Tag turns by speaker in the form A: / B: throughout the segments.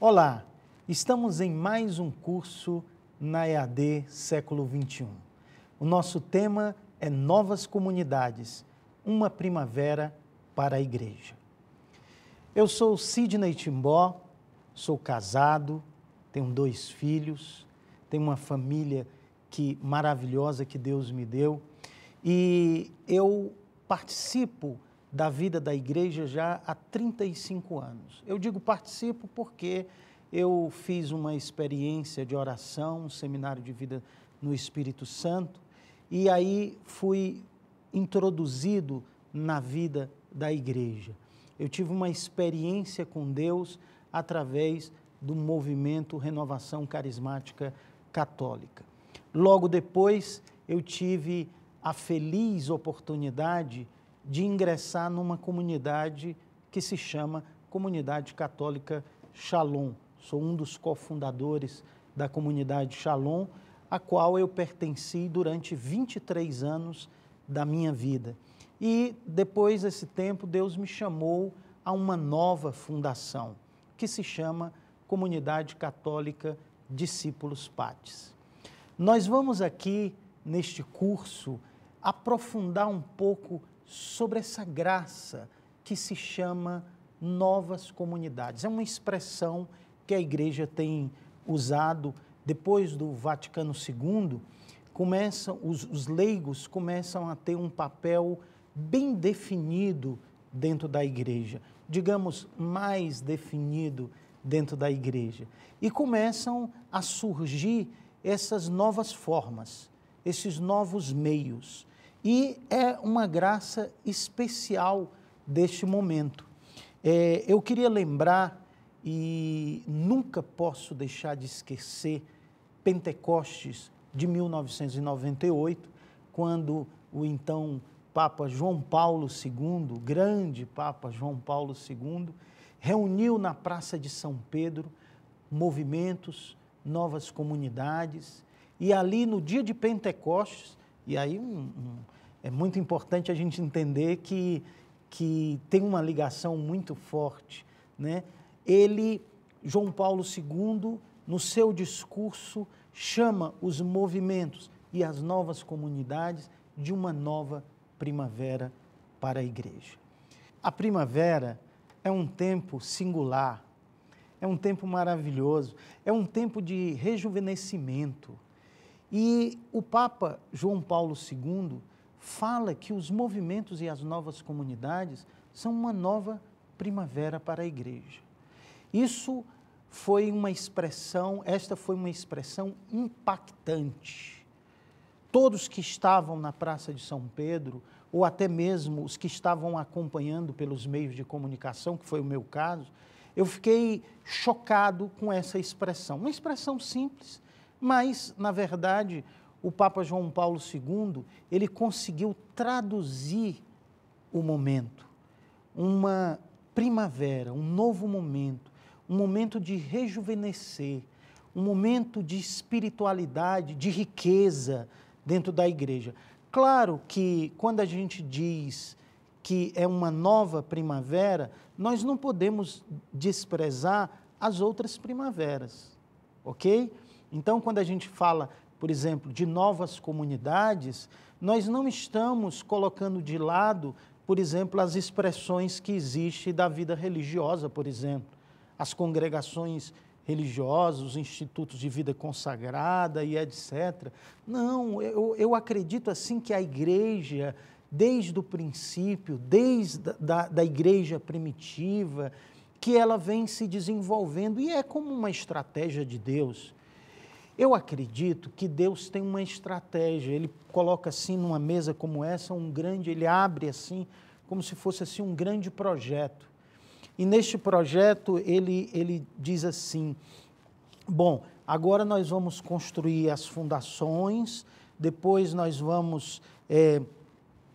A: Olá, estamos em mais um curso na EAD Século XXI. O nosso tema é Novas Comunidades, uma primavera para a Igreja. Eu sou Sidney Timbó, sou casado, tenho 2 filhos, tenho uma família maravilhosa que Deus me deu e eu participo da vida da igreja já há 35 anos. Eu digo participo porque eu fiz uma experiência de oração, um seminário de vida no Espírito Santo, e aí fui introduzido na vida da igreja. Eu tive uma experiência com Deus através do movimento Renovação Carismática Católica. Logo depois, eu tive a feliz oportunidade de ingressar numa comunidade que se chama Comunidade Católica Shalom. Sou um dos cofundadores da comunidade Shalom, a qual eu pertenci durante 23 anos da minha vida. E depois desse tempo, Deus me chamou a uma nova fundação, que se chama Comunidade Católica Discípulos Patis. Nós vamos aqui, neste curso, aprofundar um pouco sobre essa graça que se chama novas comunidades. É uma expressão que a igreja tem usado depois do Vaticano II, os leigos começam a ter um papel bem definido dentro da igreja, digamos, mais definido dentro da igreja. E começam a surgir essas novas formas, esses novos meios. E é uma graça especial deste momento. Eu queria lembrar, e nunca posso deixar de esquecer, Pentecostes de 1998, quando o então Papa João Paulo II, o grande Papa João Paulo II, reuniu na Praça de São Pedro movimentos, novas comunidades, e ali no dia de Pentecostes, e aí é muito importante a gente entender que tem uma ligação muito forte, né? João Paulo II, no seu discurso, chama os movimentos e as novas comunidades de uma nova primavera para a igreja. A primavera é um tempo singular, é um tempo maravilhoso, é um tempo de rejuvenescimento. E o Papa João Paulo II fala que os movimentos e as novas comunidades são uma nova primavera para a igreja. Esta foi uma expressão impactante. Todos que estavam na Praça de São Pedro, ou até mesmo os que estavam acompanhando pelos meios de comunicação, que foi o meu caso, eu fiquei chocado com essa expressão. Uma expressão simples, mas, na verdade, o Papa João Paulo II, ele conseguiu traduzir o momento, uma primavera, um novo momento, um momento de rejuvenescer, um momento de espiritualidade, de riqueza dentro da igreja. Claro que quando a gente diz que é uma nova primavera, nós não podemos desprezar as outras primaveras, ok? Então, quando a gente fala, por exemplo, de novas comunidades, nós não estamos colocando de lado, por exemplo, as expressões que existem da vida religiosa, por exemplo, as congregações religiosas, os institutos de vida consagrada e etc. Não, eu acredito assim que a igreja, desde o princípio, desde da igreja primitiva, que ela vem se desenvolvendo e é como uma estratégia de Deus. Eu acredito que Deus tem uma estratégia, Ele coloca assim numa mesa como essa, Ele abre assim, como se fosse assim um grande projeto. E neste projeto ele diz assim, bom, agora nós vamos construir as fundações, depois nós vamos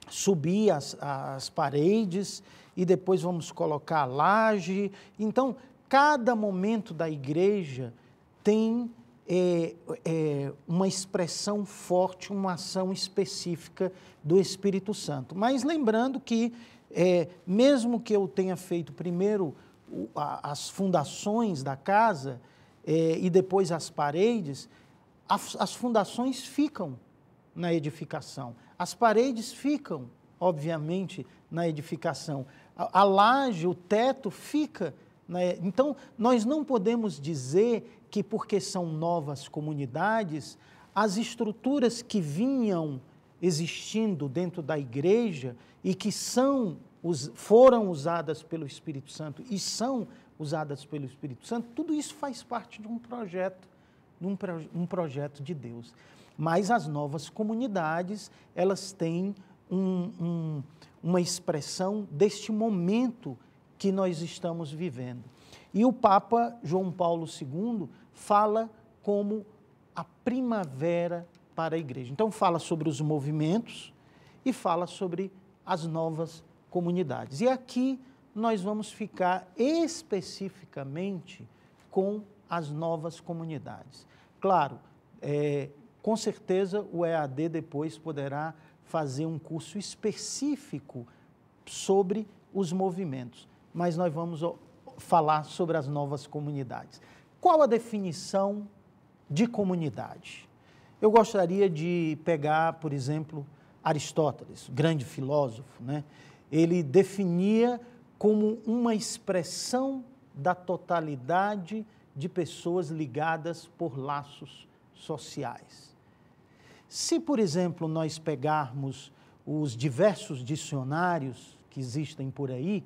A: subir as paredes e depois vamos colocar a laje. Então, cada momento da igreja tem uma expressão forte, uma ação específica do Espírito Santo. Mas lembrando que, mesmo que eu tenha feito primeiro as fundações da casa e depois as paredes, as fundações ficam na edificação, as paredes ficam, obviamente, na edificação, a laje, o teto fica. Então, nós não podemos dizer que porque são novas comunidades, as estruturas que vinham existindo dentro da igreja e que foram usadas pelo Espírito Santo e são usadas pelo Espírito Santo, tudo isso faz parte de um projeto de Deus. Mas as novas comunidades, elas têm uma expressão deste momento que nós estamos vivendo. E o Papa João Paulo II fala como a primavera para a igreja. Então, fala sobre os movimentos e fala sobre as novas comunidades. E aqui nós vamos ficar especificamente com as novas comunidades. Claro, com certeza o EAD depois poderá fazer um curso específico sobre os movimentos, mas nós vamos falar sobre as novas comunidades. Qual a definição de comunidade? Eu gostaria de pegar, por exemplo, Aristóteles, grande filósofo, né? Ele definia como uma expressão da totalidade de pessoas ligadas por laços sociais. Se, por exemplo, nós pegarmos os diversos dicionários que existem por aí,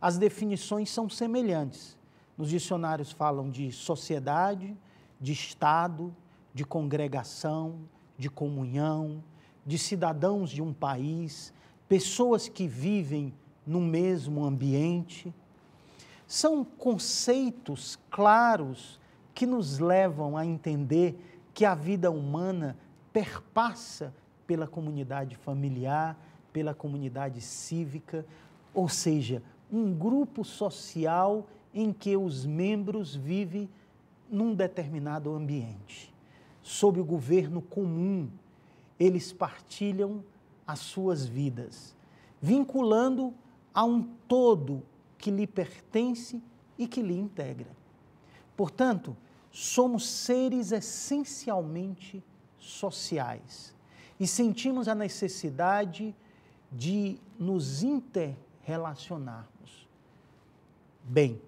A: as definições são semelhantes. Nos dicionários falam de sociedade, de Estado, de congregação, de comunhão, de cidadãos de um país, pessoas que vivem no mesmo ambiente. São conceitos claros que nos levam a entender que a vida humana perpassa pela comunidade familiar, pela comunidade cívica, ou seja, um grupo social em que os membros vivem num determinado ambiente. Sob o governo comum, eles partilham as suas vidas, vinculando a um todo que lhe pertence e que lhe integra. Portanto, somos seres essencialmente sociais e sentimos a necessidade de nos interrelacionarmos. Bem,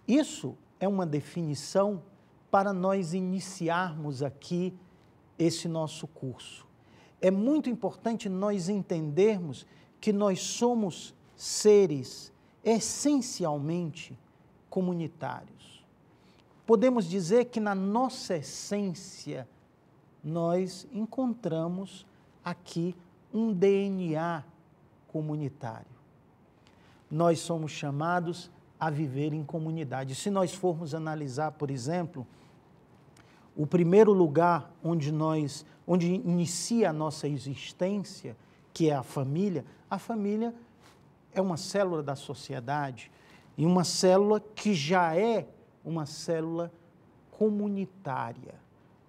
A: isso é uma definição para nós iniciarmos aqui esse nosso curso. É muito importante nós entendermos que nós somos seres essencialmente comunitários. Podemos dizer que na nossa essência nós encontramos aqui um DNA comunitário. Nós somos chamados a viver em comunidade. Se nós formos analisar, por exemplo, o primeiro lugar onde inicia a nossa existência, que é a família é uma célula da sociedade e uma célula que já é uma célula comunitária.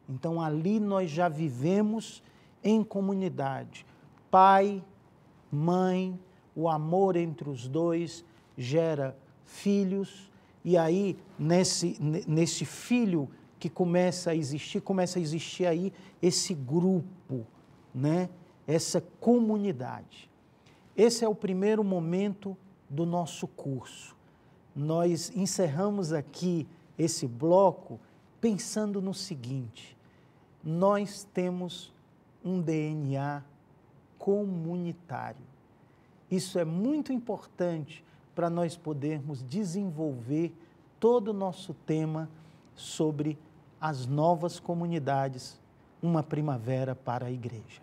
A: Então, ali nós já vivemos em comunidade. Pai, mãe, o amor entre os dois gera filhos, e aí, nesse filho que começa a existir aí esse grupo, né? Essa comunidade. Esse é o primeiro momento do nosso curso. Nós encerramos aqui esse bloco pensando no seguinte: nós temos um DNA comunitário. Isso é muito importante para nós podermos desenvolver todo o nosso tema sobre as novas comunidades, uma primavera para a igreja.